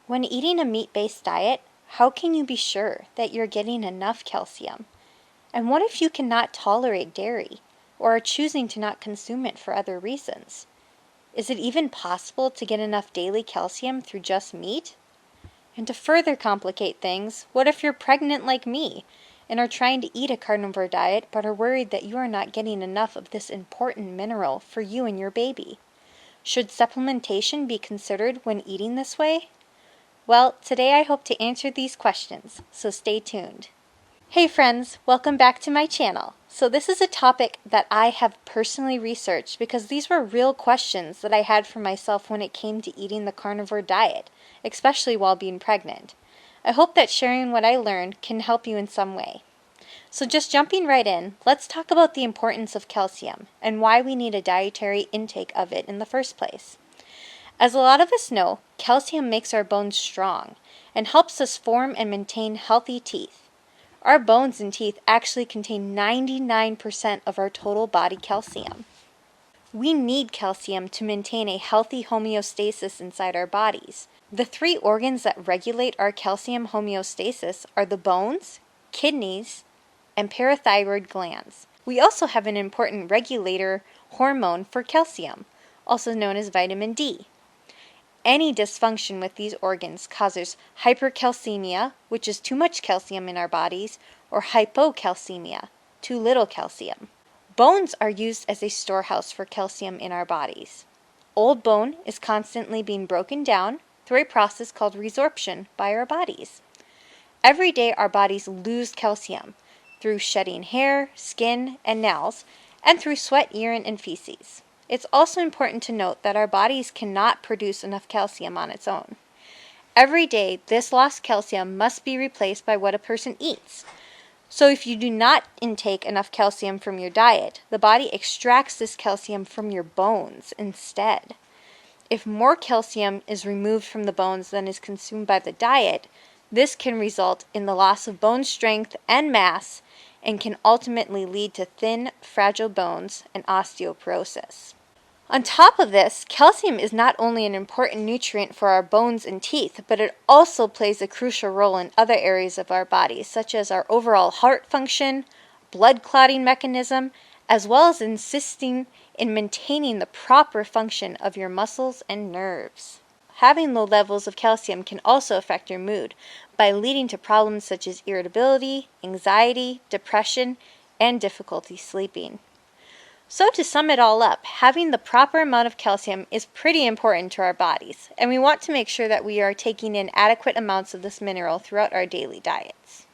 When eating a meat-based diet, how can you be sure that you're getting enough calcium? And what if you cannot tolerate dairy or are choosing to not consume it for other reasons? Is it even possible to get enough daily calcium through just meat? And to further complicate things, what if you're pregnant like me and are trying to eat a carnivore diet but are worried that you are not getting enough of this important mineral for you and your baby? Should supplementation be considered when eating this way? Well, today I hope to answer these questions, so stay tuned. Hey friends, welcome back to my channel. So this is a topic that I have personally researched because these were real questions that I had for myself when it came to eating the carnivore diet, especially while being pregnant. I hope that sharing what I learned can help you in some way. So just jumping right in, let's talk about the importance of calcium and why we need a dietary intake of it in the first place. As a lot of us know, calcium makes our bones strong and helps us form and maintain healthy teeth. Our bones and teeth actually contain 99% of our total body calcium. We need calcium to maintain a healthy homeostasis inside our bodies. The three organs that regulate our calcium homeostasis are the bones, kidneys, and parathyroid glands. We also have an important regulator hormone for calcium, also known as vitamin D. Any dysfunction with these organs causes hypercalcemia, which is too much calcium in our bodies, or hypocalcemia, too little calcium. Bones are used as a storehouse for calcium in our bodies. Old bone is constantly being broken down through a process called resorption by our bodies. Every day our bodies lose calcium through shedding hair, skin, and nails, and through sweat, urine, and feces. It's also important to note that our bodies cannot produce enough calcium on its own. Every day, this lost calcium must be replaced by what a person eats. So if you do not intake enough calcium from your diet, the body extracts this calcium from your bones instead. If more calcium is removed from the bones than is consumed by the diet, this can result in the loss of bone strength and mass and can ultimately lead to thin, fragile bones and osteoporosis. On top of this, calcium is not only an important nutrient for our bones and teeth, but it also plays a crucial role in other areas of our bodies, such as our overall heart function, blood clotting mechanism, as well as assisting in maintaining the proper function of your muscles and nerves. Having low levels of calcium can also affect your mood by leading to problems such as irritability, anxiety, depression, and difficulty sleeping. So to sum it all up, having the proper amount of calcium is pretty important to our bodies, and we want to make sure that we are taking in adequate amounts of this mineral throughout our daily diets.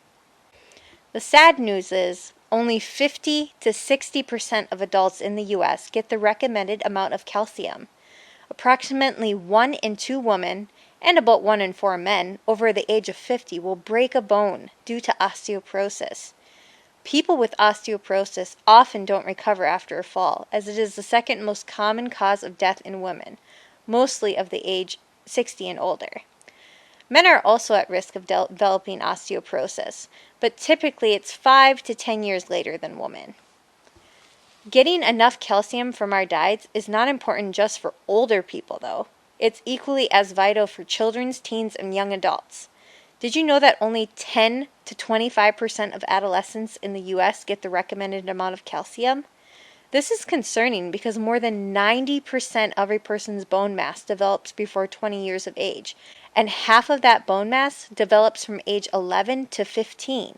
The sad news is only 50 to 60% of adults in the U.S. get the recommended amount of calcium. Approximately 1 in 2 women and about 1 in 4 men over the age of 50 will break a bone due to osteoporosis. People with osteoporosis often don't recover after a fall, as it is the second most common cause of death in women, mostly of the age 60 and older. Men are also at risk of developing osteoporosis, but typically it's 5 to 10 years later than women. Getting enough calcium from our diets is not important just for older people, though. It's equally as vital for children, teens, and young adults. Did you know that only 10 to 25% of adolescents in the U.S. get the recommended amount of calcium? This is concerning because more than 90% of a person's bone mass develops before 20 years of age, and half of that bone mass develops from age 11 to 15.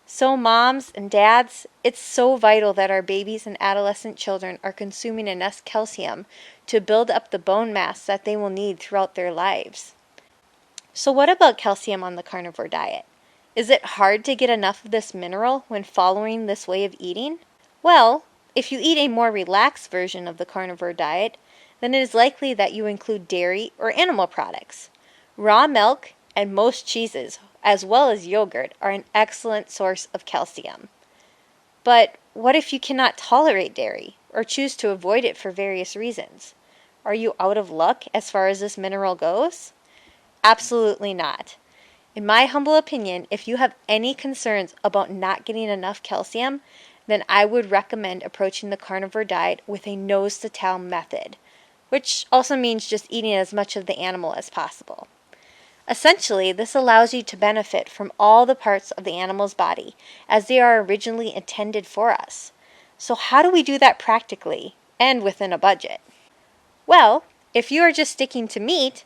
So moms and dads, it's so vital that our babies and adolescent children are consuming enough calcium to build up the bone mass that they will need throughout their lives. So what about calcium on the carnivore diet? Is it hard to get enough of this mineral when following this way of eating? Well, if you eat a more relaxed version of the carnivore diet, then it is likely that you include dairy or animal products. Raw milk and most cheeses, as well as yogurt, are an excellent source of calcium. But what if you cannot tolerate dairy or choose to avoid it for various reasons? Are you out of luck as far as this mineral goes? Absolutely not. In my humble opinion, if you have any concerns about not getting enough calcium, then I would recommend approaching the carnivore diet with a nose-to-tail method, which also means just eating as much of the animal as possible. Essentially, this allows you to benefit from all the parts of the animal's body as they are originally intended for us. So how do we do that practically and within a budget? Well, if you are just sticking to meat,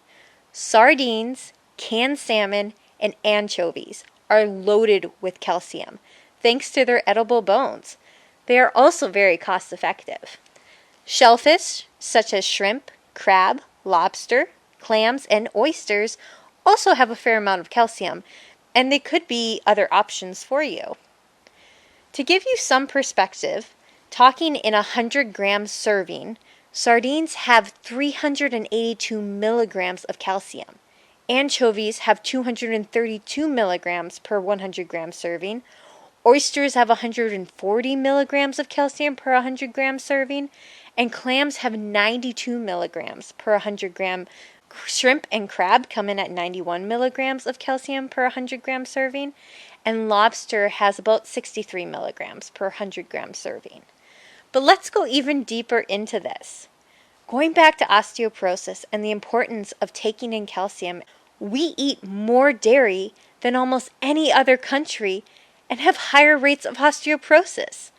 sardines, canned salmon, and anchovies are loaded with calcium, thanks to their edible bones. They are also very cost effective. Shellfish, such as shrimp, crab, lobster, clams, and oysters, also have a fair amount of calcium, and they could be other options for you. To give you some perspective, talking in a 100-gram serving, sardines have 382 milligrams of calcium. Anchovies have 232 milligrams per 100-gram serving. Oysters have 140 milligrams of calcium per 100-gram serving, and clams have 92 milligrams per 100-gram. Shrimp and crab come in at 91 milligrams of calcium per 100-gram serving, and lobster has about 63 milligrams per 100-gram serving. But let's go even deeper into this. Going back to osteoporosis and the importance of taking in calcium, we eat more dairy than almost any other country and have higher rates of osteoporosis.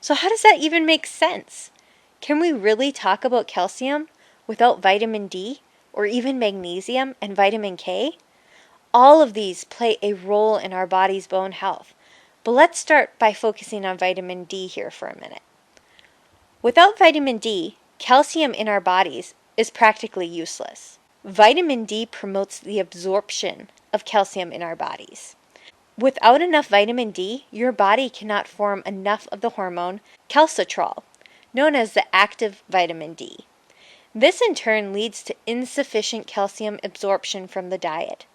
So how does that even make sense? Can we really talk about calcium without vitamin D or even magnesium and vitamin K? All of these play a role in our body's bone health. But let's start by focusing on vitamin D here for a minute. Without vitamin D, calcium in our bodies is practically useless. Vitamin D promotes the absorption of calcium in our bodies. Without enough vitamin D, your body cannot form enough of the hormone calcitrol, known as the active vitamin D. This in turn leads to insufficient calcium absorption from the diet.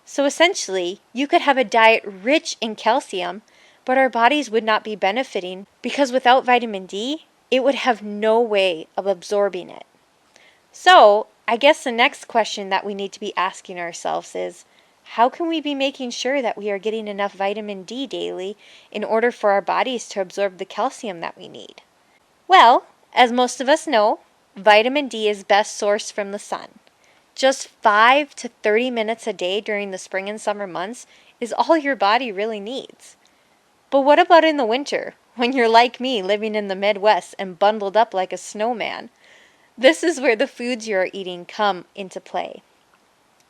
So essentially, you could have a diet rich in calcium, but our bodies would not be benefiting because without vitamin D, it would have no way of absorbing it. So, I guess the next question that we need to be asking ourselves is, how can we be making sure that we are getting enough vitamin D daily in order for our bodies to absorb the calcium that we need? Well, as most of us know, vitamin D is best sourced from the sun. Just 5 to 30 minutes a day during the spring and summer months is all your body really needs. But what about in the winter, when you're like me living in the Midwest and bundled up like a snowman? This is where the foods you are eating come into play.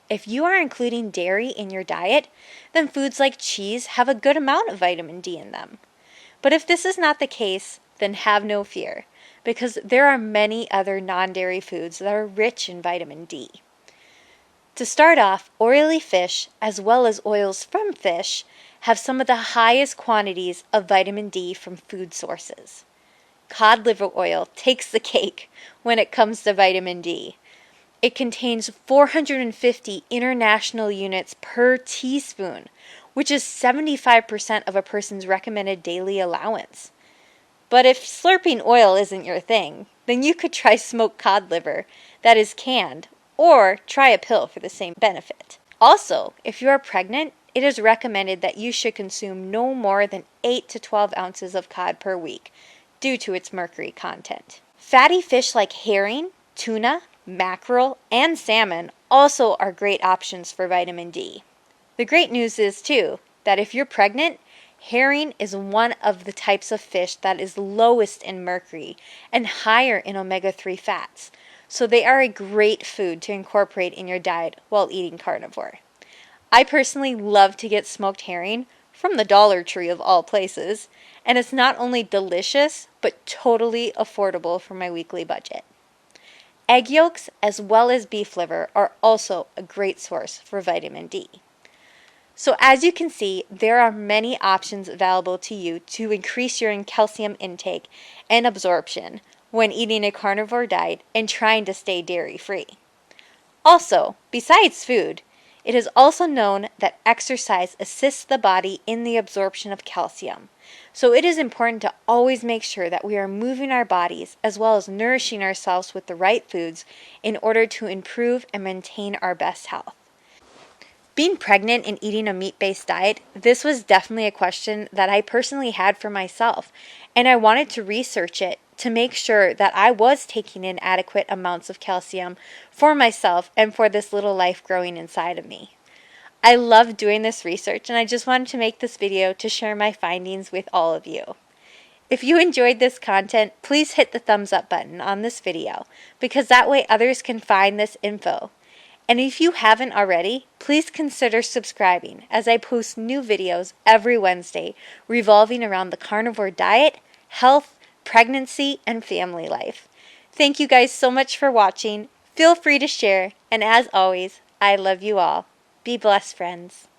If you are including dairy in your diet, then foods like cheese have a good amount of vitamin D in them. But if this is not the case, then have no fear, because there are many other non-dairy foods that are rich in vitamin D. To start off, oily fish, as well as oils from fish, have some of the highest quantities of vitamin D from food sources. Cod liver oil takes the cake when it comes to vitamin D. It contains 450 international units per teaspoon, which is 75% of a person's recommended daily allowance. But if slurping oil isn't your thing, then you could try smoked cod liver that is canned, or try a pill for the same benefit. Also, if you are pregnant, it is recommended that you should consume no more than 8 to 12 ounces of cod per week due to its mercury content. Fatty fish like herring, tuna, mackerel, and salmon also are great options for vitamin D. The great news is, too, that if you're pregnant, herring is one of the types of fish that is lowest in mercury and higher in omega-3 fats, so they are a great food to incorporate in your diet while eating carnivore. I personally love to get smoked herring from the Dollar Tree of all places, and it's not only delicious, but totally affordable for my weekly budget. Egg yolks as well as beef liver are also a great source for vitamin D. So as you can see, there are many options available to you to increase your calcium intake and absorption when eating a carnivore diet and trying to stay dairy-free. Also, besides food, it is also known that exercise assists the body in the absorption of calcium. So it is important to always make sure that we are moving our bodies as well as nourishing ourselves with the right foods in order to improve and maintain our best health. Being pregnant and eating a meat-based diet, this was definitely a question that I personally had for myself, and I wanted to research it to make sure that I was taking in adequate amounts of calcium for myself and for this little life growing inside of me. I love doing this research, and I just wanted to make this video to share my findings with all of you. If you enjoyed this content, please hit the thumbs up button on this video, because that way others can find this info. And if you haven't already, please consider subscribing, as I post new videos every Wednesday revolving around the carnivore diet, health, pregnancy, and family life. Thank you guys so much for watching. Feel free to share, and as always, I love you all. Be blessed, friends.